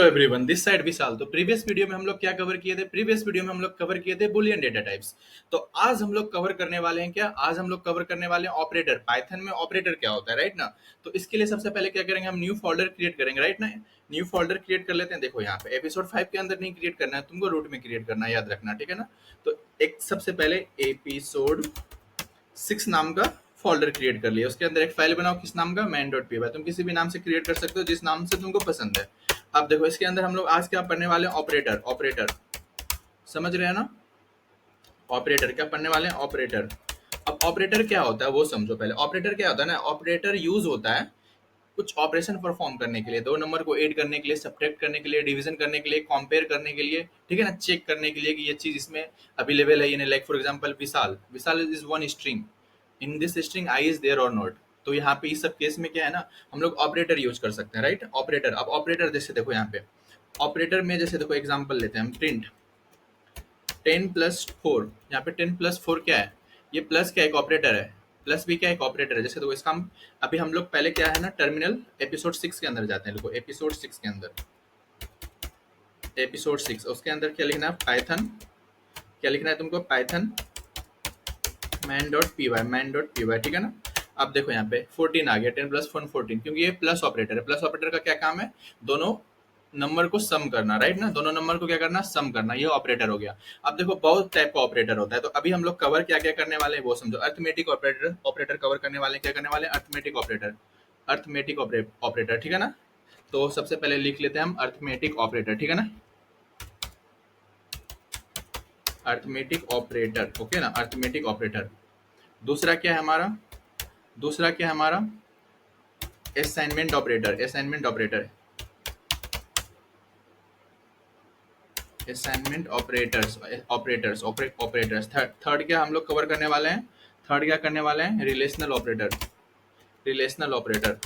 Everyone, this side विशाल। तो previous video में हम लोग क्या कवर किए थे? प्रीवियस वीडियो में हम लोग कवर किए थे बुलियन डेटा टाइप्स। तो आज हम लोग कवर करने वाले हैं क्या? आज हम लोग कवर करने वाले हैं ऑपरेटर। पाइथन में ऑपरेटर क्या होता है, राइट ना? तो इसके लिए सबसे पहले क्या करेंगे, हम न्यू फोल्डर क्रिएट करेंगे, राइट ना? न्यू फोल्डर क्रिएट कर लेते हैं। देखो यहाँ पे एपिसोड 5 के अंदर नहीं क्रिएट करना है तुमको, रूट में क्रिएट करना है, याद रखना, ठीक है ना? तो एक सबसे पहले एपिसोड 6 नाम का फोल्डर क्रिएट कर लिया। उसके अंदर एक फाइल बनाओ, किस नाम का? main.py। तुम किसी भी नाम से क्रिएट कर सकते हो, जिस नाम से तुमको पसंद है। अब देखो इसके अंदर हम लोग आज क्या पढ़ने वाले हैं? ऑपरेटर। ऑपरेटर समझ रहे हैं ना? ऑपरेटर क्या पढ़ने वाले हैं? ऑपरेटर। अब ऑपरेटर क्या होता है वो समझो पहले। ऑपरेटर क्या होता है ना, ऑपरेटर यूज होता है कुछ ऑपरेशन परफॉर्म करने के लिए, दो नंबर को ऐड करने के लिए, सब्ट्रैक्ट करने के लिए, डिवीजन करने के लिए, कंपेयर करने के लिए, ठीक है ना? चेक करने के लिए कि ये चीज इसमें अवेलेबल है या नहीं। Like for example Vishal, Vishal is one string, in this string I is there और नॉट। तो यहाँ पे इस सब केस में क्या है ना, हम लोग ऑपरेटर यूज कर सकते हैं, राइट? ऑपरेटर। अब ऑपरेटर जैसे देखो यहाँ पे ऑपरेटर में जैसे देखो एग्जांपल लेते हैं हम, प्रिंट 10+4। यहाँ पे 10+4 क्या है? ये प्लस क्या एक ऑपरेटर है, प्लस भी क्या एक ऑपरेटर है। जैसे देखो इसका हम अभी हम लोग पहले क्या है ना, टर्मिनल एपिसोड 6 के अंदर जाते हैं। देखो एपिसोड 6 के अंदर, एपिसोड 6 उसके अंदर क्या लिखना है? पाइथन। क्या लिखना है तुमको? पाइथन main.py, main.py, ठीक है ना? अब देखो यहाँ पे 14 आ गया, 10+1 14, क्योंकि ये प्लस ऑपरेटर है। प्लस ऑपरेटर का क्या काम है? दोनों नंबर को सम करना, राइट ना? दोनों नंबर को क्या करना? सम करना। ये ऑपरेटर हो गया। अब देखो बहुत टाइप का ऑपरेटर होता है, तो अभी हम लोग कवर क्या क्या करने वाले हैं वो समझो। अर्थमेटिक ऑपरेटर, ऑपरेटर कवर करने वाले हैं। क्या करने वाले हैं? Arithmetic operator. अर्थमेटिक ऑपरेटर, ठीक है ना? तो सबसे पहले लिख लेते हैं हम अर्थमेटिक ऑपरेटर, ठीक है ना? अर्थमेटिक ऑपरेटर, ओके ना? Arithmetic operator. दूसरा क्या है हमारा? दूसरा क्या है हमारा? Assignment operator. Assignment operator, assignment operators, operators, operators. Third क्या हम लोग कवर करने वाले हैं? थर्ड क्या करने वाले हैं? Relational operator. Relational operator.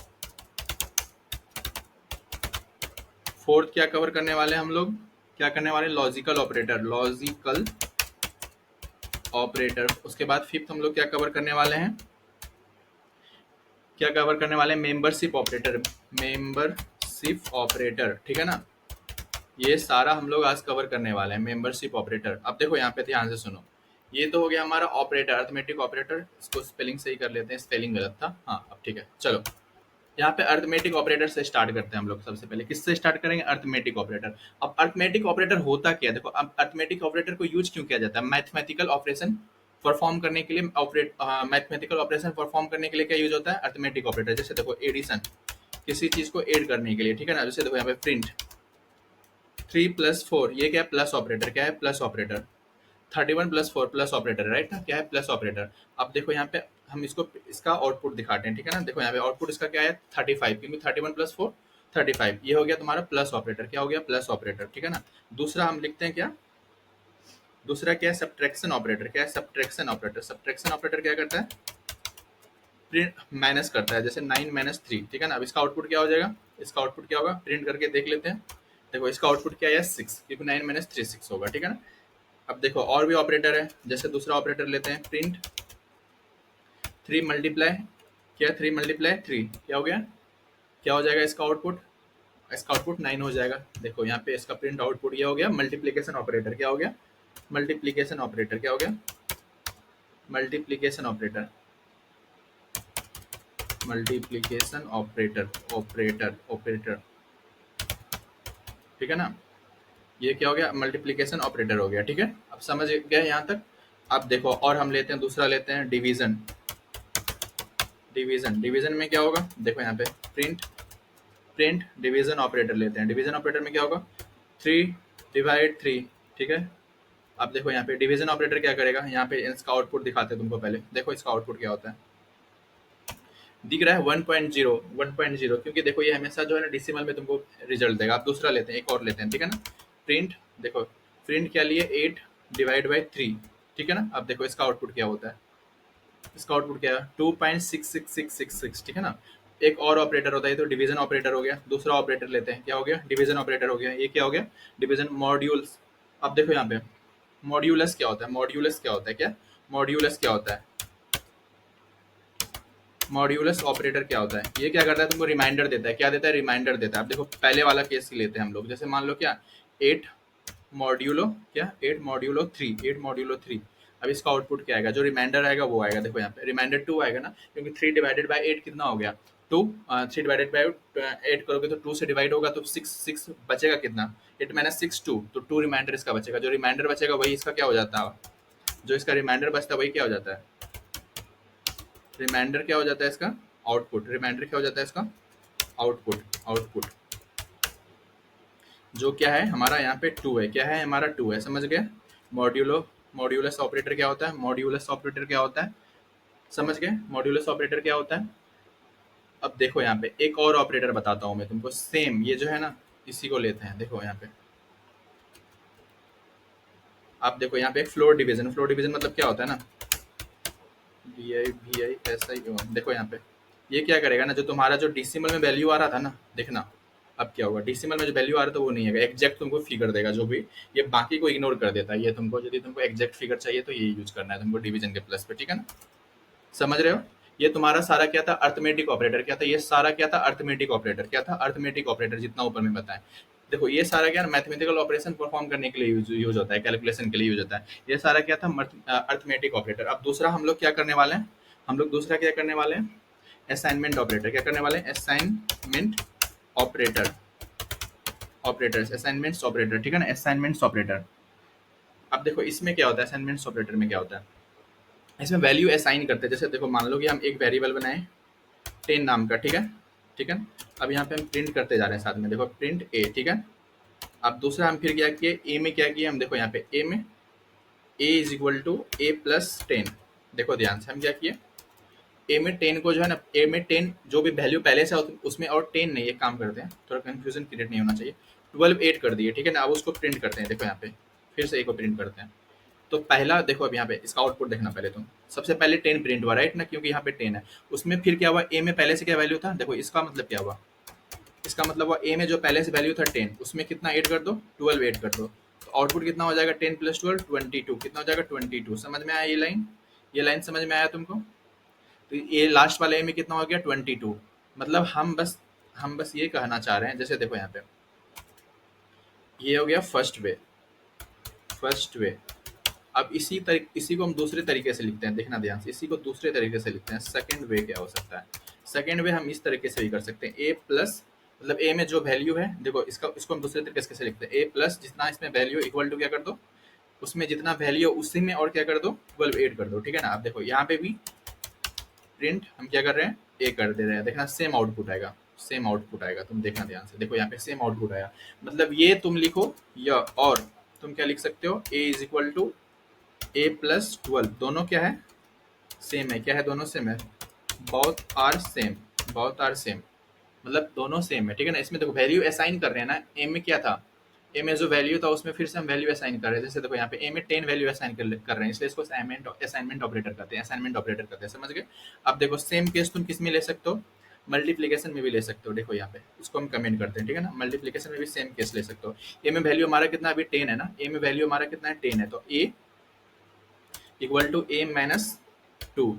Fourth क्या कवर करने वाले हैं हम लोग? क्या करने वाले हैं? Logical operator. Logical operator. उसके बाद फिफ्थ हम लोग क्या कवर करने वाले हैं? क्या कवर करने वाले हैं? Membership operator. मेंबरशिप ऑपरेटर, ठीक है ना? ये सारा हम लोग आज कवर करने वाले हैं, मेंबरशिप ऑपरेटर। अब देखो यहाँ पे ध्यान से सुनो, ये तो हो गया हमारा ऑपरेटर, अर्थमेटिक ऑपरेटर। इसको स्पेलिंग सही कर लेते हैं, स्पेलिंग गलत था। हाँ अब ठीक है, चलो यहाँ पे अर्थमेटिक ऑपरेटर से स्टार्ट करते हैं हम लोग। सबसे पहले किससे स्टार्ट करेंगे? Arithmetic operator. अब अर्थमेटिक ऑपरेटर होता क्या है? देखो अब अर्थमेटिक ऑपरेटर को यूज क्यों किया जाता है? मैथमेटिकल ऑपरेशन परफॉर्म करने के लिए। मैथमेटिकल ऑपरेशन परफॉर्म करने के लिए क्या यूज होता है? Arithmetic operator. जैसे देखो एडिशन, किसी चीज को एड करने के लिए, ठीक है ना? जैसे देखो यहाँ पे प्रिंट 3+4, ये क्या है? Plus operator. क्या है? Plus operator. 31+4 plus operator, right ना? क्या है? Plus operator. अब देखो यहाँ पे हम इसको इसका आउटपुट दिखाते हैं, ठीक है ना? देखो यहाँ पे आउटपुट इसका क्या है? 35, क्योंकि 31+4 35। ये हो गया तुम्हारा प्लस ऑपरेटर। क्या हो गया? प्लस ऑपरेटर, ठीक है ना? दूसरा हम लिखते हैं क्या? दूसरा क्या है? Subtraction operator. क्या है? Subtraction operator. सब्ट्रैक्शन ऑपरेटर क्या करता है? प्रिंट माइनस करता है। जैसे 9 - 3, ठीक है ना? अब इसका आउटपुट क्या हो जाएगा? इसका आउटपुट क्या होगा? प्रिंट करके देख लेते हैं। देखो इसका आउटपुट क्या है? 6, क्योंकि 9 - 3 6 होगा, ठीक है ना? अब देखो और भी ऑपरेटर है। जैसे दूसरा ऑपरेटर लेते हैं, प्रिंट 3 × क्या? 3 × 3 क्या हो गया? क्या हो जाएगा इसका आउटपुट? इसका आउटपुट 9 हो जाएगा। देखो यहाँ पे इसका प्रिंट आउटपुट ये हो गया मल्टीप्लीकेशन ऑपरेटर। क्या हो गया? Multiplication operator. क्या हो गया? Multiplication operator. Multiplication operator, operator, operator, ठीक है ना? ये क्या हो गया? मल्टीप्लीकेशन ऑपरेटर हो गया, ठीक है? अब समझ गए यहाँ तक? अब देखो और हम लेते हैं, दूसरा लेते हैं डिवीजन। डिवीजन, डिवीजन में क्या होगा? देखो यहाँ पे प्रिंट डिवीजन ऑपरेटर लेते हैं। डिवीजन ऑपरेटर में क्या होगा? 3/3, ठीक है? अब देखो यहाँ पे डिवीजन ऑपरेटर क्या करेगा? यहाँ पे इसका आउटपुट दिखाते हैं तुमको पहले। देखो इसका आउटपुट क्या होता है, दिख रहा है 1.0, 1.0, क्योंकि देखो ये हमेशा जो है ना डेसिमल में तुमको रिजल्ट देगा। आप दूसरा लेते हैं, एक और लेते हैं, ठीक है ना? प्रिंट, देखो प्रिंट क्या लिए? 8/3, ठीक है ना? अब देखो इसका आउटपुट क्या होता है? इसका आउटपुट क्या है? 2.66666, ठीक है ना? एक और ऑपरेटर होता है, तो डिवीजन ऑपरेटर हो गया। दूसरा ऑपरेटर लेते हैं, क्या हो गया? डिवीजन ऑपरेटर हो गया। ये क्या हो गया? डिवीजन। मॉड्यूल्स। अब देखो यहाँ पे मॉड्यूलस क्या होता है? मॉड्यूलस क्या होता है? क्या मॉड्यूलस क्या होता है? मॉड्यूलस ऑपरेटर क्या होता है? ये क्या करता है, तुमको रिमाइंडर देता है। क्या देता है? रिमाइंडर देता है। अब देखो पहले वाला केस ही लेते हैं हम लोग। जैसे मान लो क्या, 8 मॉड्यूलो क्या, 8 मॉड्यूलो 3, 8 मॉड्यूलो 3। अब इसका आउटपुट क्या आएगा? जो रिमाइंडर आएगा वो आएगा। देखो यहाँ पे रिमाइंडर 2 आएगा ना, क्योंकि 3 डिवाइडेड बाई 8 कितना हो गया? 2। 3 डिवाइडेड बाई 8 करोगे तो 2 से डिवाइड होगा तो 6 बचेगा कितना? 8 माइनस 6 2, तो 2 रिमाइंडर इसका बचेगा। जो रिमाइंडर बचेगा वही इसका क्या हो जाता है? जो इसका रिमाइंडर बचता है वही क्या हो जाता है? रिमाइंडर क्या हो जाता है इसका? आउटपुट। रिमाइंडर क्या हो जाता है इसका? आउटपुट। आउटपुट जो क्या है हमारा यहाँ पे 2 है। क्या है हमारा? 2 है। समझ गए? मॉड्यूलो मॉड्यूलस ऑपरेटर क्या होता है? मॉड्यूलस ऑपरेटर क्या होता है? समझ गए? मॉड्यूलस ऑपरेटर क्या होता है? अब देखो यहाँ पे एक और ऑपरेटर बताता हूँ मैं तुमको, सेम ये जो है ना, इसी को लेते हैं। देखो यहाँ पे आप देखो यहाँ पे एक फ्लोर डिवीजन। फ्लोर डिवीजन मतलब क्या होता है ना, DI VI SI। देखो यहाँ पे ये क्या करेगा ना, जो तुम्हारा जो डेसिमल में वैल्यू आ रहा था ना, देखना अब क्या होगा। डेसिमल में जो वैल्यू आ रहा था वो नहीं है, एग्जैक्ट तुमको फिगर देगा जो भी। ये बाकी को इग्नोर कर देता है। ये तुमको यदि तुमको एग्जैक्ट फिगर चाहिए तो ये यूज करना है तुमको डिवीजन के प्लस पे, ठीक है ना? समझ रहे हो? ये तुम्हारा सारा क्या था? Arithmetic operator. क्या था ये सारा? क्या था? Arithmetic operator. क्या था? अर्थमेटिक ऑपरेटर, जितना ऊपर में बताएं। देखो ये सारा क्या मैथमेटिकल ऑपरेशन परफॉर्म करने के लिए यूज होता है, कैलकुलेशन के लिए यूज होता है। ये सारा क्या था? Arithmetic operator. अब दूसरा हम लोग क्या करने वाले हैं? हम लोग दूसरा क्या करने वाले हैं? Assignment operator. क्या करने वाले हैं? Assignment operator. Operators, assignments operator, ठीक है ना? Assignments operator. अब देखो इसमें क्या होता है? असाइनमेंट्स ऑपरेटर में क्या होता है? इसमें वैल्यू असाइन करते हैं। जैसे देखो मान लो कि हम एक वेरिएबल बनाए 10 नाम का, ठीक है? ठीक है। अब यहाँ पे हम प्रिंट करते जा रहे हैं साथ में, देखो प्रिंट ए, ठीक है? अब दूसरा हम फिर क्या किए? ए में क्या किए हम? देखो यहाँ पे ए में A is equal to A plus 10। देखो ध्यान से हम क्या किए? ए में 10 को जो है ना, ए में 10 जो भी वैल्यू पहले से उसमें और 10 नहीं, एक काम करते हैं, थोड़ा कंफ्यूजन क्रिएट नहीं होना चाहिए। 12 8 कर दिए, ठीक है ना? अब उसको प्रिंट करते हैं। देखो यहाँ पे फिर से ए को प्रिंट करते हैं। तो पहला देखो अब यहाँ पे इसका आउटपुट देखना पहले तुम। सबसे पहले 10 प्रिंट हुआ, राइट ना, क्योंकि यहाँ पे 10 है। उसमें फिर क्या हुआ? ए में पहले से क्या वैल्यू था? देखो इसका मतलब क्या हुआ? इसका मतलब हुआ ए में जो पहले से वैल्यू था 10, उसमें कितना ऐड कर दो? 12 ऐड कर दो। तो आउटपुट कितना हो जाएगा? 10 प्लस 12 22। कितना हो जाएगा? 22। समझ में आया ये लाइन? ये लाइन समझ में आया तुमको? तो ये लास्ट वाले ए में कितना हो गया? 22। मतलब हम बस ये कहना चाह रहे हैं, जैसे देखो यहाँ पे ये हो गया फर्स्ट वे। First way. अब इसी को हम दूसरे तरीके से लिखते हैं, देखना ध्यान से। इसी को दूसरे तरीके से लिखते हैं। सेकंड वे क्या हो सकता है? सेकंड वे हम इस तरीके से भी कर सकते हैं। ए प्लस, मतलब ए में जो वैल्यू है, देखो इसको हम दूसरे तरीके से कैसे लिखते हैं? ए प्लस जितना इसमें वैल्यू इक्वल टू क्या कर दो? उसमें जितना वैल्यू उसी में और क्या कर दो? 12 ऐड कर दो, ठीक है ना? अब देखो यहाँ पे भी प्रिंट हम क्या कर रहे हैं? ए कर दे रहे हैं। देखना सेम आउटपुट आएगा। सेम आउटपुट आएगा, तुम देखना ध्यान से। देखो यहाँ पे सेम आउटपुट आया। मतलब ये तुम लिखो या और तुम क्या लिख सकते हो? A is equal to A plus 12। दोनों क्या है? सेम है। क्या है? दोनों सेम है। Both are same. Both are same मतलब दोनों सेम है, ठीक है ना? इसमें देखो वैल्यू असाइन कर रहे हैं ना। ए में क्या था? ए में जो वैल्यू था उसमें फिर से हम वैल्यू असाइन कर रहे हैं। जैसे देखो यहाँ पे ए में 10 वैल्यू असाइन कर रहे हैं, इसलिए इसको असाइनमेंट ऑपरेटर करते हैं। असाइनमेंट ऑपरेटर करते हैं, समझ गए? अब देखो सेम केस तुम किस में ले सकते हो? मल्टीप्लीकेशन में भी ले सकते हो। देखो यहाँ पे इसको हम कमेंट करते हैं, ठीक है ना? मल्टीप्लीकेशन में भी सेम केस ले सकते हो। ए में वैल्यू हमारा कितना अभी 10 है ना? ए में वैल्यू हमारा कितना है? 10 है। तो A equal to A minus 2।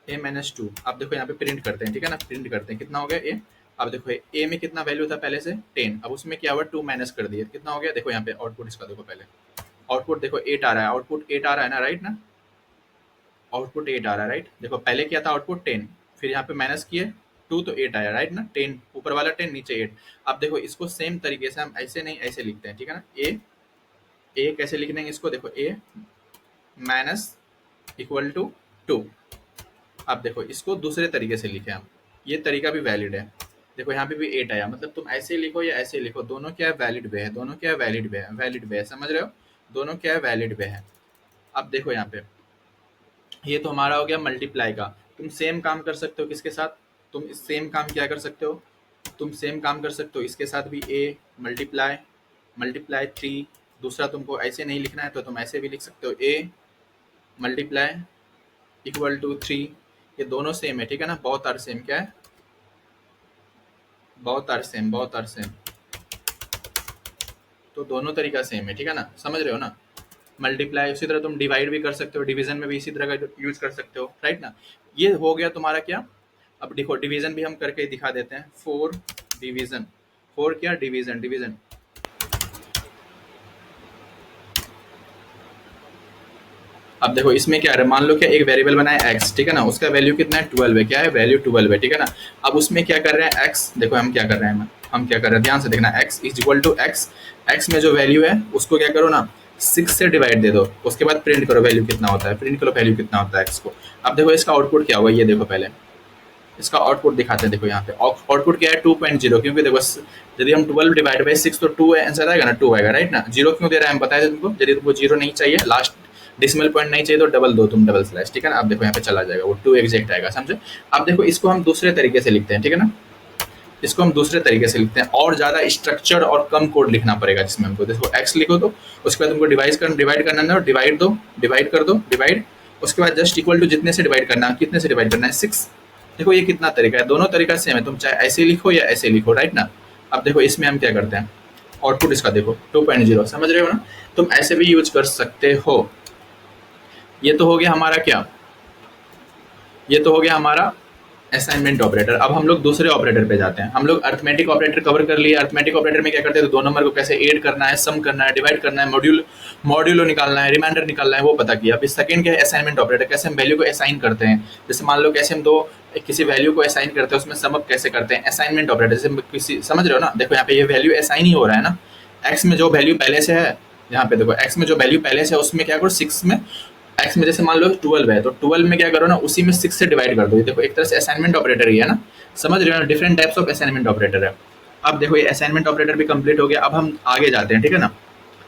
A minus 2। अब देखो यहाँ पे प्रिंट करते हैं, ठीक है ना? प्रिंट करते हैं। कितना हो गया ए? अब देखो ए में कितना वैल्यू था पहले से? 10। अब उसमें क्या हुआ? 2 माइनस कर दिए, कितना हो गया? देखो यहाँ पे आउटपुट इसका देखो पहले। आउटपुट देखो 8 आ रहा है। आउटपुट 8 आ रहा है ना, राइट ना? आउटपुट 8 आ रहा है, राइट? देखो पहले क्या था? आउटपुट 10, फिर यहाँ पे माइनस किए 2 तो 8 आया, राइट ना? 10 ऊपर वाला 10, नीचे 8। अब देखो इसको सेम तरीके से हम ऐसे नहीं ऐसे लिखते हैं, ठीक है ना? ए कैसे लिख देंगे इसको? देखो ए माइनस इक्वल टू 2। अब देखो इसको दूसरे तरीके से लिखे हम, ये तरीका भी वैलिड है। देखो यहाँ पे भी 8 आया, मतलब तुम ऐसे लिखो या ऐसे लिखो, दोनों क्या है? वैलिड वे है। दोनों क्या है? वैलिड वे है। वैलिड वे है, समझ रहे हो? दोनों क्या है? वैलिड वे है। अब देखो यहाँ पे ये तो हमारा हो गया मल्टीप्लाई का। तुम सेम काम कर सकते हो किसके साथ? तुम सेम काम क्या कर सकते हो? तुम सेम काम कर सकते हो इसके साथ भी। A multiply multiply 3। दूसरा तुमको ऐसे नहीं लिखना है तो तुम ऐसे भी लिख सकते हो, ए मल्टीप्लाई इक्वल टू 3। ये दोनों सेम है, ठीक है ना? बहुत आर सेम। क्या है? बहुत आर सेम। बहुत आर सेम। तो दोनों तरीका सेम है, ठीक है ना? समझ रहे हो ना? मल्टीप्लाई, उसी तरह तुम डिवाइड भी कर सकते हो, डिवीजन में भी इसी तरह का यूज कर सकते हो, राइट ना। ये हो गया तुम्हारा क्या। अब देखो डिवीजन भी हम करके दिखा देते हैं। 4 डिवीजन, 4 क्या डिवीजन, डिवीजन। अब देखो इसमें क्या है, मान लो क्या एक वेरिएबल बना है x, ठीक है ना, उसका वैल्यू कितना है 12 है, क्या है वैल्यू 12 है, ठीक है ना। अब उसमें क्या कर रहे हैं x, देखो हम क्या कर रहे हैं, हम क्या कर रहे हैं ध्यान से देखना, x is equal to x, x में जो वैल्यू है उसको क्या करो ना 6 से डिवाइड दे दो, उसके बाद प्रिंट करो वैल्यू कितना होता है, प्रिंट करो वैल्यू कितना होता है x को। अब देखो इसका आउटपुट क्या होगा, ये देखो पहले इसका आउटपुट दिखाते हैं। देखो यहाँ पे आउटपुट क्या है 2.0, क्योंकि देखो यदि हम 12 डिवाइड बाई 6 तो 2 आंसर आएगा ना, 2 आएगा, राइट ना। जीरो क्यों दे रहा है हम बताए थे तुमको, यदि तुमको जीरो नहीं चाहिए, लास्ट डिसिमल पॉइंट नहीं चाहिए तो डबल दो तुम, डबल स्लैश, ठीक है ना। अब देखो यहाँ पे चला जाएगा वो 2 एग्जैक्ट आएगा, समझे। अब देखो इसको हम दूसरे तरीके से लिखते हैं, ठीक है ना, इसको हम दूसरे तरीके से लिखते हैं, और ज्यादा स्ट्रक्चर और कम कोड लिखना पड़ेगा, जिसमें हमको देखो x लिखो तो उसके बाद तुमको डिवाइड करना है, डिवाइड दो, डिवाइड कर दो, डिवाइड, उसके बाद जस्ट इक्वल टू जितने से डिवाइड करना है, कितने से डिवाइड करना है 6। देखो ये कितना तरीका है, दोनों तरीका सेम है, तुम चाहे ऐसे लिखो या ऐसे लिखो, राइट ना। अब देखो इसमें हम क्या करते हैं, आउटपुट इसका देखो 2.0, समझ रहे हो ना, तुम ऐसे भी यूज कर सकते हो। ये तो हो गया हमारा क्या, ये तो हो गया हमारा असाइनमेंट ऑपरेटर। अब हम लोग दूसरे ऑपरेटर पे जाते हैं। हम लोग अर्थमेटिक ऑपरेटर कवर कर लिए। अर्थमेटिक ऑपरेटर में क्या करते हैं, तो दो नंबर को कैसे ऐड करना है, सम करना है, डिवाइड करना है, मॉड्यूलो निकालना है, रिमाइंडर निकालना है, वो पता किया। अभी सेकंड क्या है, असाइनमेंट ऑपरेटर, कैसे हम वैल्यू को असाइन करते हैं। जैसे मान लो कैसे हम दो किसी वैल्यू को असाइन करते हैं, उसमें सम अप कैसे करते हैं, असाइनमेंट ऑपरेटर। जैसे किसी, समझ रहे हो ना, देखो यहाँ पे ये वैल्यू असाइन ही हो रहा है ना, एक्स में जो वैल्यू पहले से है, यहाँ पे देखो एक्स में जो वैल्यू पहले से है उसमें क्या करो 6 में, एक्स में जैसे मान लो 12 है तो 12 में क्या करो ना उसी में 6 से डिवाइड कर दो। ये देखो एक तरह से असाइनमेंट ऑपरेटर ही है ना, समझ रहे हो ना, different types of assignment operator है। अब देखो ये असाइनमेंट ऑपरेटर भी कंप्लीट हो गया। अब हम आगे जाते हैं, ठीक है ना।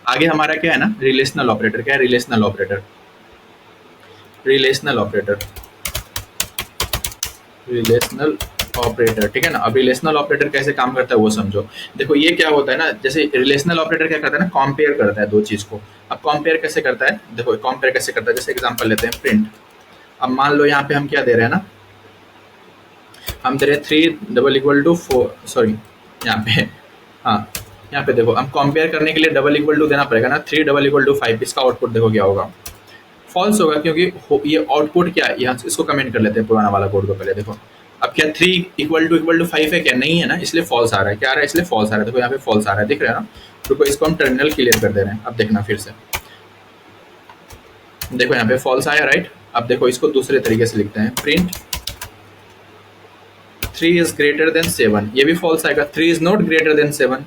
आगे हमारा क्या है ना, रिलेशनल ऑपरेटर। क्या है relational operator, relational operator, relational operator, ठीक है ना। अब रिलेशनल ऑपरेटर कैसे काम करता है वो समझो। देखो ये क्या होता है ना, जैसे रिलेशनल ऑपरेटर क्या करता है ना, कंपेयर करता है दो चीज को। अब कंपेयर कैसे करता है, देखो कंपेयर कैसे करता है, जैसे एग्जांपल लेते हैं प्रिंट। अब मान लो यहाँ पे हम क्या दे रहे हैं ना, हम दे रहे हैं 3 डबल इक्वल टू 4, सॉरी यहाँ पे, हाँ यहाँ पे देखो हम कंपेयर करने के लिए डबल इक्वल टू देना पड़ेगा ना, 3 डबल इक्वल टू 5। इसका आउटपुट देखो क्या होगा, फॉल्स होगा, क्योंकि ये आउटपुट क्या है, यहाँ इसको कमेंट कर लेते हैं पुराना वाला कोड को पहले। देखो अब क्या 3 इक्वल टू 5 है क्या, नहीं है ना, इसलिए फॉल्स आ रहा है। क्या आ रहा है, इसलिए फॉल्स आ रहा है। देखो यहाँ पे फॉल्स आ रहा है, दिख रहा है ना। रुको इसको हम टर्मिनल क्लियर कर दे रहे हैं। अब देखना फिर से, देखो यहाँ पे फॉल्स आया, राइट। अब देखो इसको दूसरे तरीके से लिखते हैं, प्रिंट 3 इज ग्रेटर देन 7, ये भी फॉल्स आएगा। 3 इज नॉट ग्रेटर देन 7,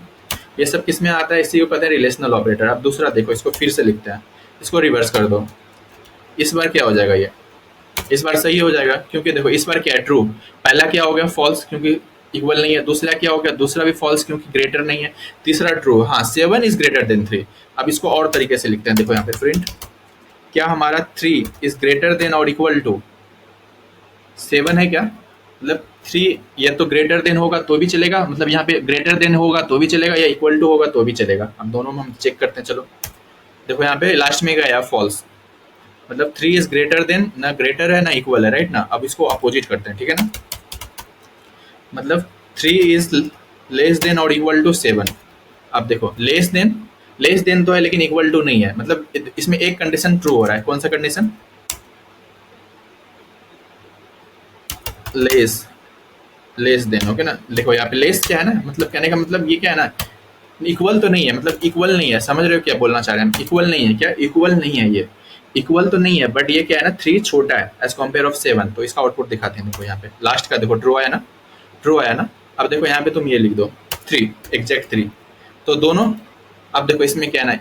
ये सब किस में आता है, इसी को कहते हैं रिलेशनल ऑपरेटर। अब दूसरा देखो, इसको फिर से लिखते हैं, इसको रिवर्स कर दो। इस बार क्या हो जाएगा, ये इस बार सही हो जाएगा, क्योंकि देखो इस बार क्या है ट्रू, पहला क्या हो गया फॉल्स क्योंकि इक्वल नहीं है, दूसरा क्या हो गया, दूसरा भी फॉल्स क्योंकि ग्रेटर नहीं है, तीसरा ट्रू, हाँ 7 इज ग्रेटर देन 3। अब इसको और तरीके से लिखते हैं, देखो यहाँ पे प्रिंट, क्या हमारा 3 इज ग्रेटर देन और इक्वल टू 7 है क्या, मतलब 3 या तो ग्रेटर देन होगा तो भी चलेगा, मतलब यहाँ पे ग्रेटर देन होगा तो भी चलेगा, या इक्वल टू होगा तो भी चलेगा। अब दोनों में हम चेक करते हैं, चलो देखो यहाँ पे लास्ट में गया फॉल्स, मतलब 3 इज ग्रेटर देन, ना ग्रेटर है ना इक्वल है, राइट ना। अब इसको अपोजिट करते हैं, ठीक है ना, मतलब 3 इज लेस देन और इक्वल टू 7। अब देखो लेस देन तो है लेकिन इक्वल टू नहीं है, मतलब इसमें एक कंडीशन ट्रू हो रहा है। कौन सा कंडीशन, लेस देन, ओके ना। देखो यहाँ पे लेस क्या है ना, मतलब कहने का मतलब ये क्या है ना, इक्वल तो नहीं है, मतलब इक्वल नहीं है, समझ रहे हो क्या बोलना चाह रहे हैं, इक्वल नहीं है, क्या इक्वल नहीं है, ये इक्वल तो नहीं है, बट ये क्या है ना 3 छोटा है एज कम्पेयर ऑफ 7। तो इसका आउटपुट दिखाते हैं, देखो यहाँ पे लास्ट का देखो ट्रू आया ना, ट्रू आया ना। अब देखो यहाँ पे तुम ये लिख दो 3 एग्जैक्ट 3, तो दोनों, अब देखो इसमें क्या है ना,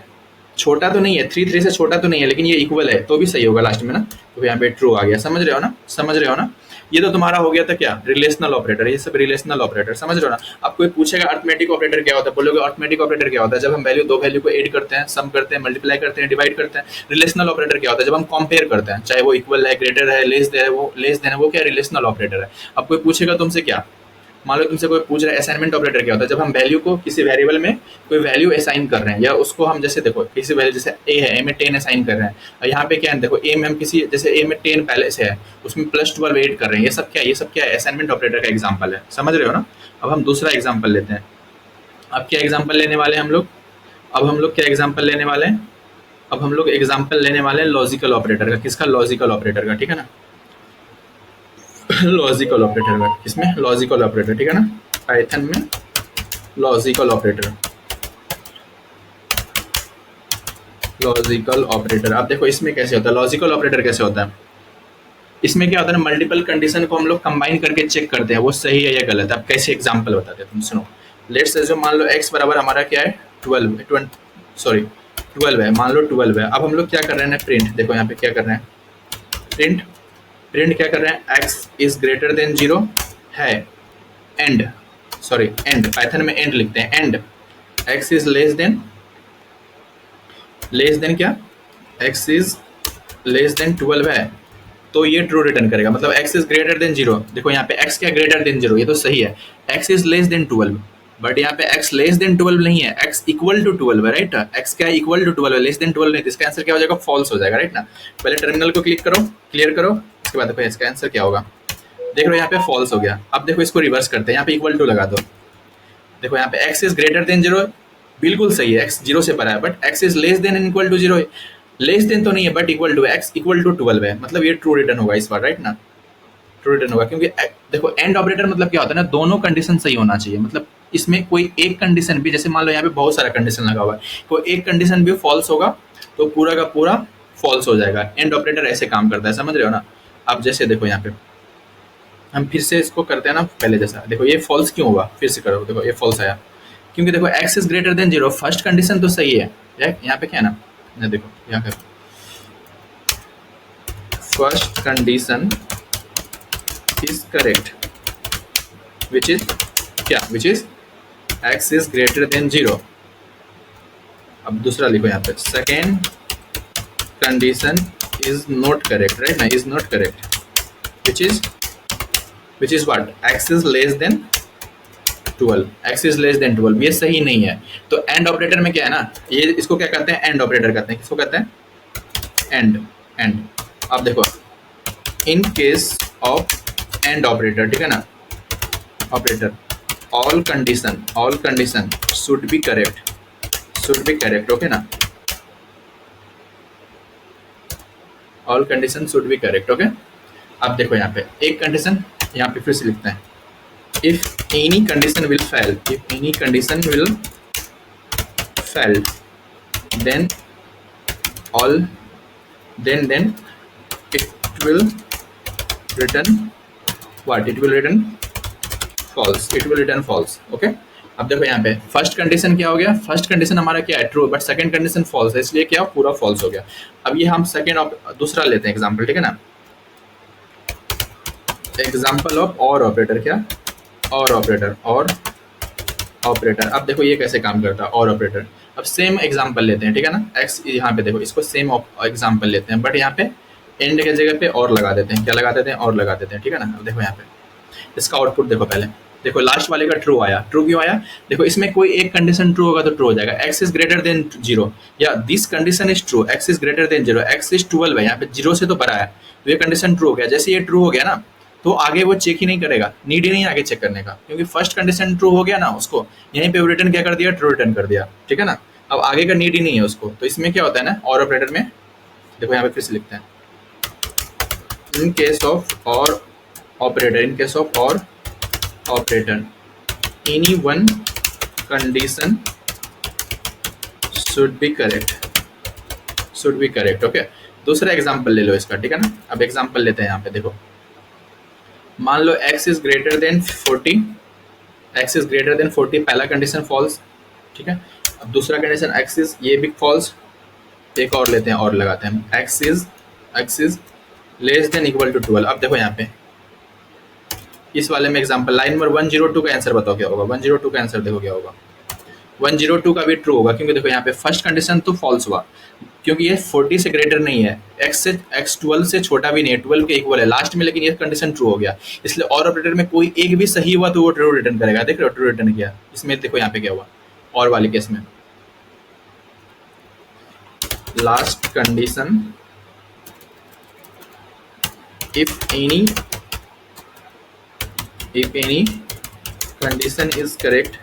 छोटा तो नहीं है, 3 से छोटा तो नहीं है, लेकिन ये इक्वल है तो भी सही होगा लास्ट में ना। तो यहाँ पे ट्रू आ गया, समझ रहे हो ना, समझ रहे हो ना। ये तो तुम्हारा हो गया था क्या, रिलेशनल ऑपरेटर, ये सब रिलेशनल ऑपरेटर, समझ रहे हो ना। अब कोई पूछेगा अर्थमेटिक ऑपरेटर क्या होता है, बोलोगे अर्थमेटिक ऑपरेटर क्या होता है, जब हम दो वैल्यू को ऐड करते हैं, सम करते हैं, मल्टीप्लाई करते हैं, डिवाइड करते हैं। रिलेशनल ऑपरेटर क्या होता है, जब हम कंपेयर करते हैं, चाहे वो इक्वल है, ग्रेटर है, लेस देन है, वो क्या रिलेशनल ऑपरेटर है। अब कोई पूछेगा तुमसे क्या, मान लो तुमसे कोई पूछ रहा है असाइनमेंट ऑपरेटर क्या होता है, जब हम वैल्यू को किसी वेरिएबल में कोई वैल्यू असाइन कर रहे हैं, या उसको हम जैसे देखो किसी वैल्यू जैसे ए है, ए में 10 असाइन कर रहे हैं, और यहाँ पे क्या है देखो ए में हम किसी जैसे ए में 10 पहले से है, उसमें +12 ऐड कर रहे हैं, ये सब क्या है असाइनमेंट ऑपरेटर का एग्जाम्पल है, समझ रहे हो ना। अब हम दूसरा एग्जाम्पल लेते हैं। अब क्या एग्जाम्पल लेने वाले हैं हम लोग, अब हम लोग क्या एग्जाम्पल लेने वाले हैं, अब हम लोग एग्जांपल लेने वाले हैं लॉजिकल ऑपरेटर का। किसका? लॉजिकल ऑपरेटर का, ठीक है ना। लॉजिकल ऑपरेटर का, किसमें? लॉजिकल ऑपरेटर, ठीक है ना। पाइथन में लॉजिकल ऑपरेटर, लॉजिकल ऑपरेटर। आप देखो इसमें कैसे होता है, लॉजिकल ऑपरेटर कैसे होता है। इसमें क्या होता है ना, मल्टीपल कंडीशन को हम लोग कंबाइन करके चेक करते हैं वो सही है या गलत है। अब कैसे एग्जांपल बताते हैं, तुम सुनो। लेट्स से जो मान लो x बराबर हमारा क्या है 12 है, मान लो 12 है। अब हम लोग क्या कर रहे हैं, प्रिंट। देखो यहाँ पे क्या कर रहे हैं, प्रिंट। प्रिंट क्या कर रहे हैं, x इज ग्रेटर देन 0 है, एंड सॉरी एंड, पाइथन में एंड लिखते हैं, and x is less then क्या, x इज लेस देन 12 है, तो ये ट्रू रिटर्न करेगा। मतलब x इज ग्रेटर देन 0। देखो यहाँ पे x क्या ग्रेटर देन 0, ये तो सही है। x is less than 12, but यहाँ पे x लेस देन 12 नहीं है, x इक्वल टू 12 है, राइट। x क्या इक्वल टू 12 है, लेस देन 12 नहीं। इसका आंसर क्या हो जाएगा, फॉल्स हो जाएगा, राइट ना। पहले टर्मिनल को क्लिक करो, क्लियर करो, उसके बाद देखो इसका आंसर क्या होगा। देख लो यहाँ पे फॉल्स हो गया। अब देखो इसको रिवर्स करते हैं, यहाँ पे इक्वल टू लगा दो। देखो यहाँ पे x इज ग्रेटर देन 0 बिल्कुल सही है, x 0 से बड़ा है, but x is less than and equal to 0, less than तो नहीं है but equal to, x equal to 12 है, मतलब ये ट्रू रिटर्न होगा इस बार, राइट ना। ट्रू रिटर्न होगा, क्योंकि देखो एंड ऑपरेटर मतलब क्या होता है ना, दोनों कंडीशन सही होना चाहिए। मतलब इसमें कोई एक कंडीशन भी, जैसे मान लो यहाँ पे बहुत सारा कंडीशन लगा हुआ है, कोई एक कंडीशन भी फॉल्स होगा तो पूरा का पूरा फॉल्स हो जाएगा। एंड ऑपरेटर ऐसे काम करता है, समझ रहे हो ना। अब जैसे देखो यहाँ पे हम फिर से इसको करते हैं ना पहले जैसा। देखो ये फॉल्स क्यों हुआ, फिर से करो। देखो ये फॉल्स आया क्योंकि देखो x is greater than 0, first condition तो सही है। यहाँ पे क्या है ना, देखो यहाँ पे first condition is correct, which is क्या, which is x is greater than 0। अब दूसरा लिखो यहाँ पे, second condition is not correct, right ना, is not correct, which is what, x is less than 12, x is less than 12, ये सही नहीं है। तो एंड ऑपरेटर में क्या है ना, ये इसको क्या करते हैं, एंड ऑपरेटर करते हैं। किसको कहते हैं, एंड, एंड। अब देखो in case of and operator, ठीक है ना, operator all condition should be correct, okay ना, all condition should be correct, okay. अब देखो यहाँ पे एक कंडीशन, यहाँ पे फिर से लिखते हैं, if any condition will fail, then it will return what, it will return false, okay। अब देखो यहाँ पे फर्स्ट कंडीशन क्या हो गया, फर्स्ट कंडीशन हमारा क्या है, true, but second condition false है, इसलिए क्या पूरा फॉल्स हो गया। अब ये हम सेकंड दूसरा लेते हैं एग्जांपल, ठीक है ना। एग्जांपल ऑफ और ऑपरेटर, क्या, और ऑपरेटर। अब देखो ये कैसे काम करता है और ऑपरेटर। अब सेम एग्जांपल लेते हैं, ठीक है ना। x यहाँ पे देखो, इसको सेम एग्जांपल लेते हैं, बट यहाँ पे एंड के जगह पे और लगा देते हैं। क्या लगा देते हैं, और लगा देते हैं, ठीक है ना। अब देखो यहाँ पे इसका आउटपुट देखो, पहले देखो लास्ट वाले का ट्रू आया। ट्रू क्यों आया, देखो इसमें कोई एक कंडीशन ट्रू होगा तो ट्रू हो जाएगा। x इज ग्रेटर देन 0, या this condition is true, x is greater than 0, x is 12 है, यहाँ पे 0 से तो बड़ा है, तो ये कंडीशन ट्रू हो गया। जैसे ये ट्रू हो गया ना, तो आगे वो चेक ही नहीं करेगा, नीड ही नहीं आगे चेक करने का, क्योंकि फर्स्ट कंडीशन ट्रू हो गया ना, उसको यहीं पे रिटर्न क्या कर दिया, ट्रू रिटर्न कर दिया, ठीक है ना। अब आगे का नीड ही नहीं है उसको। तो इसमें क्या होता है ना, और ऑपरेटर में देखो यहाँ पे फिर से लिखते हैं, इन केस ऑफ और operator any one condition should be correct, okay. दूसरा एग्जाम्पल ले लो इसका, ठीक है ना। अब एग्जाम्पल लेते हैं यहाँ पे, देखो मान लो x इज ग्रेटर देन 40, पहला कंडीशन फॉल्स, ठीक है। अब दूसरा कंडीशन x इज, ये भी फॉल्स। एक और लेते हैं और लगाते हैं, x is less than equal to 12। अब देखो यहाँ पे इस वाले में एग्जांपल, लाइन नंबर 102 का आंसर बताओ क्या होगा। 102 का आंसर देखो क्या होगा, 102 का भी ट्रू होगा, क्योंकि देखो यहाँ पे फर्स्ट कंडीशन तो फॉल्स हुआ, क्योंकि ये 40 से ग्रेटर नहीं है, x 12 से छोटा भी नहीं है, 12 के इक्वल है लास्ट में, लेकिन ये कंडीशन ट्रू हो गया। इसलिए और ऑपरेटर में कोई एक भी सही हुआ तो वो ट्रू रिटर्न करेगा। देख रहे हो, ट्रू रिटर्न किया। इसमें देखो यहाँ पे क्या हुआ, और वाले केस में last condition if any condition is correct,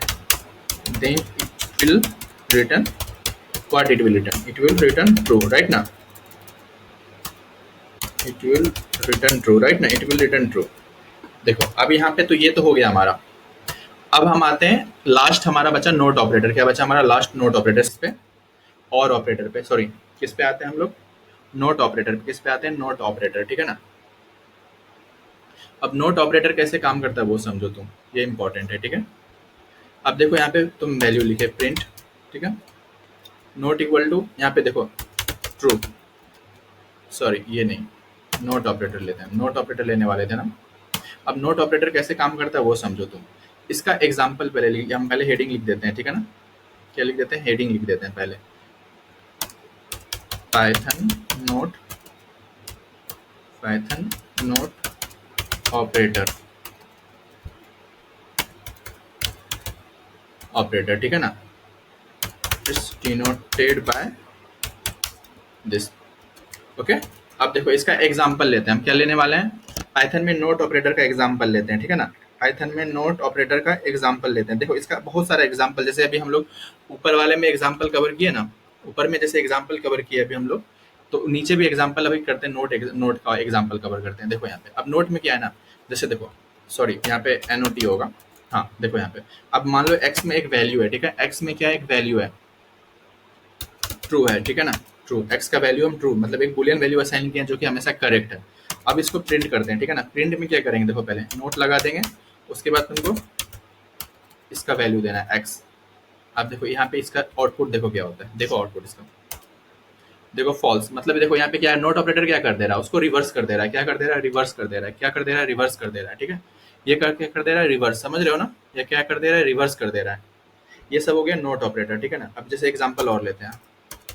then it will return what it will return? It will return true, right now. It will return true, right now. It will return true. देखो अब यहाँ पे तो ये तो हो गया हमारा। अब हम आते हैं लास्ट, हमारा बचा नोट ऑपरेटर। क्या बचा हमारा लास्ट? Note operator. इस पे और ऑपरेटर पे, सॉरी किस पे आते हैं हम लोग? नोट ऑपरेटर पे। किस पे आते हैं? नोट ऑपरेटर, ठीक है ना। अब नोट ऑपरेटर कैसे काम करता है वो समझो तुम, ये इंपॉर्टेंट है, ठीक है। अब देखो यहाँ पे तुम वैल्यू लिखे प्रिंट, ठीक है, नोट इक्वल टू, यहाँ पे देखो ट्रू, सॉरी ये नहीं, नोट ऑपरेटर लेते हैं, नोट ऑपरेटर लेने वाले थे ना। अब नोट ऑपरेटर कैसे काम करता है वो समझो तुम। इसका एग्जाम्पल पहले हम पहले हेडिंग लिख देते हैं, ठीक है ना। क्या लिख देते हैं? हेडिंग लिख देते हैं पहले, Python note, Python note operator, operator, ठीक है ना। It's denoted by this, okay. अब देखो इसका एग्जाम्पल लेते हैं हम। क्या लेने वाले हैं? पाइथन में नोट ऑपरेटर का एग्जाम्पल लेते हैं, ठीक है ना। पाइथन में नोट ऑपरेटर का एग्जाम्पल लेते हैं। देखो इसका बहुत सारा एग्जाम्पल, जैसे अभी हम लोग ऊपर वाले में एग्जाम्पल कवर किए ना, ऊपर में जैसे एग्जाम्पल कवर किए अभी हम लोग, तो नीचे भी एग्जाम्पल अभी करते हैं, नोट का एग्जाम्पल कवर करते हैं। देखो यहाँ पे अब नोट में क्या है ना, जैसे देखो, सॉरी यहाँ पे NOT होगा, हाँ देखो यहाँ पे। अब मान लो x में एक वैल्यू है, ठीक है, x में क्या एक वैल्यू है, ट्रू है, ठीक है ना। ट्रू, x का वैल्यू हम ट्रू, मतलब एक बुलियन वैल्यू असाइन किए जो कि हमेशा करेक्ट है। अब इसको प्रिंट करते हैं, ठीक है ना। प्रिंट में क्या करेंगे? देखो पहले नोट लगा देंगे, उसके बाद तुमको इसका वैल्यू देना है x। अब देखो यहाँ पे इसका आउटपुट देखो क्या होता है, देखो आउटपुट इसका, देखो फॉल्स। मतलब देखो यहाँ पे क्या है, नोट ऑपरेटर क्या कर दे रहा है, उसको रिवर्स कर दे रहा है। क्या कर दे रहा है? रिवर्स कर दे रहा है। क्या कर दे रहा है? रिवर्स कर दे रहा है, ठीक है। ये क्या कर दे रहा है? रिवर्स, समझ रहे हो ना। ये क्या कर दे रहा है? रिवर्स कर दे रहा है। ये सब हो गया नोट ऑपरेटर, ठीक है ना। अब जैसे एग्जांपल और लेते हैं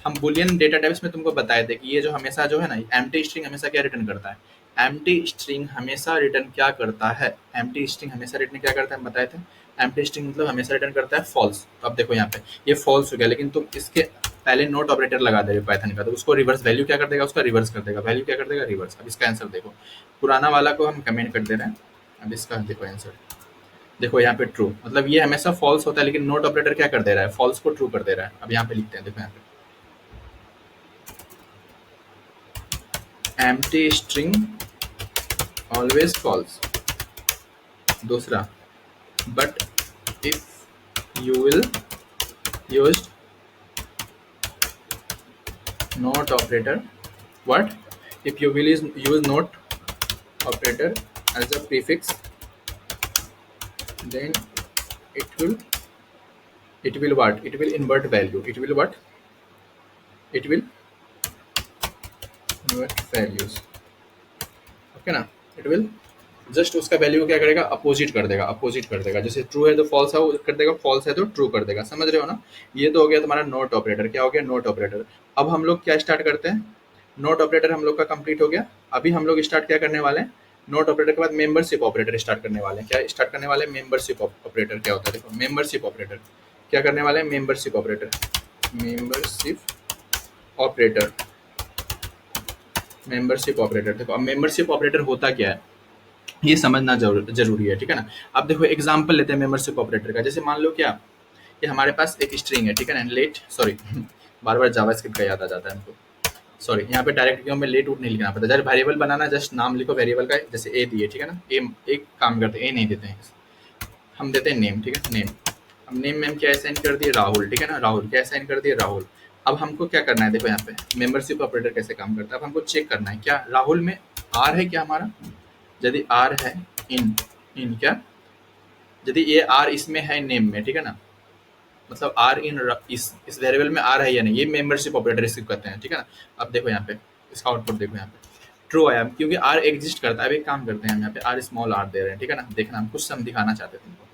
हम, बुलियन डेटा टाइप्स में तुमको बताए थे कि ये जो हमेशा जो है ना, एम्प्टी स्ट्रिंग हमेशा क्या रिटर्न करता है? एम्प्टी स्ट्रिंग हमेशा रिटर्न क्या करता है? एम्प्टी स्ट्रिंग हमेशा रिटर्न क्या करता है, हम बताए थे। एम्प्टी स्ट्रिंग मतलब हमेशा रिटर्न करता है फॉल्स। तो अब देखो यहाँ पे ये फॉल्स हो गया, लेकिन तुम इसके पहले नोट ऑपरेटर लगा दे रहे हो पाइथन का, तो उसको रिवर्स वैल्यू क्या कर देगा? उसका रिवर्स कर देगा। वैल्यू क्या कर देगा? रिवर्स। अब इसका आंसर देखो, पुराना वाला को हम कमेंट कर दे रहे हैं। अब इसका देखो आंसर, देखो यहाँ पे ट्रू, मतलब ये हमेशा फॉल्स होता है, लेकिन नोट ऑपरेटर क्या कर दे रहा है? फॉल्स को ट्रू कर दे रहा है। अब यहाँ पे लिखते हैं, देखो यहाँ पे empty string always false। दूसरा, but if you will use not operator, what if you will use not operator as a prefix, then it will what? It will invert value, it will what? It will invert values, okay ना। It will just उसका value को क्या करेगा? Opposite कर देगा, opposite कर देगा। जैसे ट्रू है तो फॉल्स है वो कर देगा, फॉल्स है तो ट्रू कर देगा। समझ रहे हो ना। ये तो हो गया तुम्हारा नोट ऑपरेटर। क्या हो गया? Note operator. अब हम लोग क्या स्टार्ट करते हैं? नोट ऑपरेटर हम लोग का कंप्लीट हो गया। अभी हम लोग स्टार्ट क्या करने वाले हैं? नोट ऑपरेटर के बाद मेंबरशिप ऑपरेटर स्टार्ट करने वाले हैं। क्या स्टार्ट करने वाले हैं? Membership operator. क्या होता है देखो, मेंबरशिप ऑपरेटर क्या करने वाले हैं? Membership operator, membership operator, membership operator. देखो अब मेंबरशिप ऑपरेटर होता क्या है ये समझना जरूरी है, ठीक है ना। अब देखो एग्जांपल लेते हैं मेंबरशिप ऑपरेटर का। जैसे मान लो क्या, कि हमारे पास एक स्ट्रिंग है, ठीक है ना, लेट, सॉरी बार बार जावास्क्रिप्ट का याद आ जाता है हमको, सॉरी यहाँ पे डायरेक्ट क्यों में लेट उठ नहीं लिखना पड़ता। जैसे वेरिएबल बनाना, जस्ट नाम लिखो वेरिएबल का, जैसे ए दिए, ठीक है ना। ए एक काम करते हैं, ए नहीं देते हैं, हम देते हैं नेम, ठीक है, नेम। अब नेम में हम क्या असाइन कर दिए? राहुल, ठीक है ना, राहुल। क्या असाइन कर दिए? राहुल। अब हमको क्या करना है? देखो यहाँ पे मेंबरशिप ऑपरेटर कैसे काम करता है। अब हमको चेक करना है क्या राहुल में आर है क्या हमारा। यदि आर है, इन इन क्या, यदि ये आर इसमें है नेम में, ठीक है ना, मतलब आर इन इस वेरिएबल में आर है या नहीं, ये मेंबरशिप ऑपरेटर रिसीव करते हैं, ठीक है ना। अब देखो यहाँ पे इसका आउटपुट देखो, यहाँ पे ट्रू आया क्योंकि आर एग्जिस्ट करता है। अब एक काम करते हैं हम यहाँ पे आर स्मॉल आर दे रहे हैं, ठीक है ना। देखना हम कुछ सम दिखाना चाहते थे तुमको।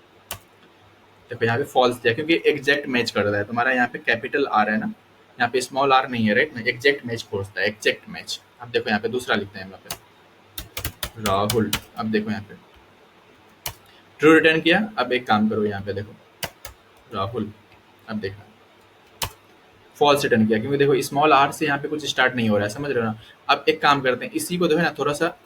देखो यहाँ पे फॉल्स दिया क्योंकि एग्जैक्ट मैच कर रहा है तुम्हारा। यहाँ पे कैपिटल आर है ना, यहाँ पे स्मॉल आर नहीं है, राइट ना। एग्जैक्ट मैच खोजता है, एग्जैक्ट मैच। अब देखो यहाँ पे दूसरा लिखते हैं हम यहाँ पे राहुल। अब देखो यहाँ पे ट्रू रिटर्न किया। अब एक काम करो यहाँ पे देखो राहुल, अब देखना फॉल्स रिटर्न किया क्योंकि देखो स्मॉल आर से यहाँ पे कुछ स्टार्ट नहीं हो रहा है, समझ रहे हो ना। अब एक काम करते हैं, इसी को जो है ना थोड़ा सा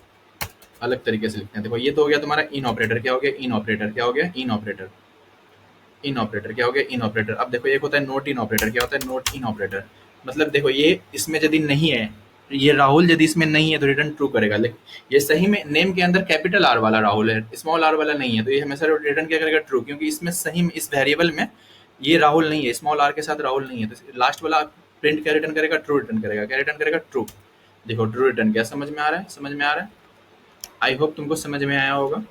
अलग तरीके से लिखते हैं। देखो ये तो हो गया तुम्हारा इन ऑपरेटर। क्या हो गया? इन ऑपरेटर। क्या हो गया? इन ऑपरेटर। इन ऑपरेटर क्या हो गया, इन ऑपरेटर। अब देखो एक होता है नोट इन ऑपरेटर, क्या होता है नोट इन ऑपरेटर। मतलब देखो ये इसमें यदि नहीं है, ये राहुल यदि इसमें नहीं है तो रिटर्न ट्रू करेगा, लेकिन ये सही में नेम के अंदर कैपिटल आर वाला राहुल है, स्मॉल आर वाला नहीं है, तो ये हमेशा रिटर्न क्या करेगा, ट्रू, क्योंकि इसमें सही में इस वेरिएबल में ये राहुल नहीं है, स्मॉल आर के साथ राहुल नहीं है, तो लास्ट वाला प्रिंट क्या रिटर्न करेगा, ट्रू रिटर्न करेगा। क्या रिटर्न करेगा, ट्रू। देखो ट्रू रिटर्न किया, समझ में आ रहा है, समझ में आ रहा है। आई होप तुमको समझ में आया होगा।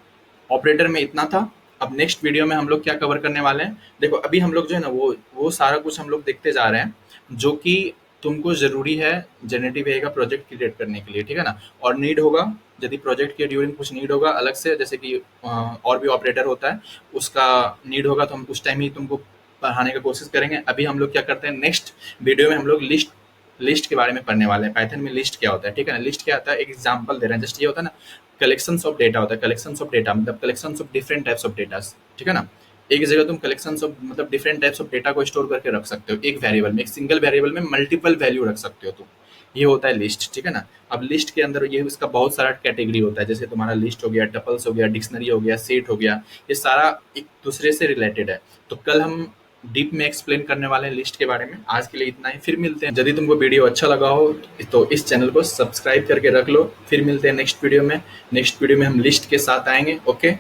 ऑपरेटर में इतना था। अब नेक्स्ट वीडियो में हम लोग क्या कवर करने वाले हैं, देखो अभी हम लोग जो है ना वो सारा कुछ हम लोग देखते जा रहे हैं जो कि तुमको जरूरी है जनरेटिव एआई का प्रोजेक्ट क्रिएट करने के लिए, ठीक है ना। और नीड होगा, यदि प्रोजेक्ट के ड्यूरिंग कुछ नीड होगा अलग से, जैसे कि और भी ऑपरेटर होता है उसका नीड होगा, तो हम उस टाइम ही तुमको पढ़ाने की कोशिश करेंगे। अभी हम लोग क्या करते हैं, नेक्स्ट वीडियो में हम लोग लिस्ट लिस्ट के बारे में पढ़ने वाले हैं। पाइथन में लिस्ट क्या होता है, ठीक है ना। लिस्ट क्या होता है, एक एग्जांपल दे रहे हैं, जस्ट ये होता है ना, कलेक्शंस ऑफ डेटा होता है। कलेक्शंस ऑफ डेटा मतलब collections of different types of data, ठीक है ना। एक जगह तुम कलेक्शंस ऑफ मतलब डिफरेंट टाइप्स ऑफ डेटा को स्टोर करके रख सकते हो, एक वेरिएबल में, एक सिंगल वेरिएबल में मल्टीपल वैल्यू रख सकते हो तुम। ये होता है लिस्ट, ठीक है ना। अब लिस्ट के अंदर ये इसका बहुत सारा कैटेगरी होता है, जैसे तुम्हारा लिस्ट हो गया, टपल्स हो गया, डिक्शनरी हो गया, सेट हो गया, ये सारा एक दूसरे से रिलेटेड है। तो कल हम डीप में एक्सप्लेन करने वाले हैं लिस्ट के बारे में। आज के लिए इतना ही, फिर मिलते हैं। यदि तुमको वीडियो अच्छा लगा हो तो इस चैनल को सब्सक्राइब करके रख लो। फिर मिलते हैं नेक्स्ट वीडियो में। नेक्स्ट वीडियो में हम लिस्ट के साथ आएंगे। ओके।